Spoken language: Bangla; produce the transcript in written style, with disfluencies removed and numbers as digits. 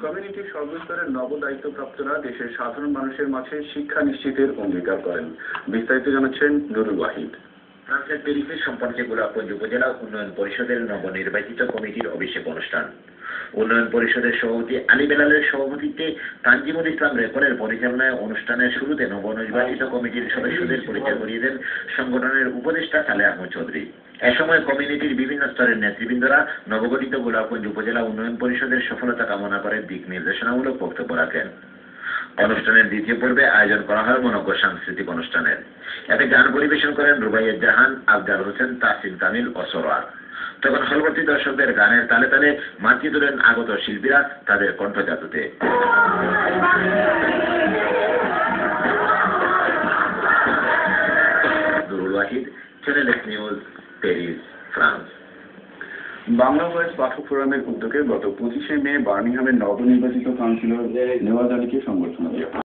কমিউনিটির সর্বস্তরের নবদায়িত্বপ্রাপ্তরা দেশের সাধারণ মানুষের মাঝে শিক্ষা নিশ্চিতের অঙ্গীকার করেন। বিস্তারিত জানাচ্ছেন নুরুল ওয়াহিদ। ফ্রান্সের প্যারিসে সম্পর্কে গোলাপগঞ্জ উপজেলা উন্নয়ন পরিষদের নবনির্বাচিত কমিটির অভিষেক অনুষ্ঠান। উন্নয়ন পরিষদের সভাপতি আলী বেলালের সভাপতিত্বে তানজিমুল ইসলাম রেকর্ডের পরিচালনায় অনুষ্ঠানের শুরুতে নবনির্বাচিত কমিটির সদস্যদের পরিচয় করিয়ে দেন সংগঠনের উপদেষ্টা সালেহ আহমদ চৌধুরী। এ সময় কমিউনিটির বিভিন্ন স্তরের নেতৃবৃন্দরা নবগঠিত গোলাপগঞ্জ উপজেলা উন্নয়ন পরিষদের সফলতা কামনা করে দিক নির্দেশনামূলক বক্তব্য রাখেন। অনুষ্ঠানের দ্বিতীয় পর্বে আয়োজন করা হয় মনোজ্ঞ সাংস্কৃতিক অনুষ্ঠানের। এতে গান পরিবেশন করেন রুবাইয়া জাহান, আফজাল হোসেন, তাসিম কামিল ও সরোয়ার। তখন হলবর্তী দর্শকদের গানের তালে তালে মাতিয়ে তোলেন আগত শিল্পীরা তাদের কণ্ঠজাতুতে। Nurul Wahid, Channel X News, Paris, France. Bangla Voice পাঠক ফোরামের উদ্যোগে গত 25শে মে বার্মিংহামের নবনির্বাচিত কাউন্সিলর নেওয়াজ আলীকে সংবর্ধনা দেওয়া হয়।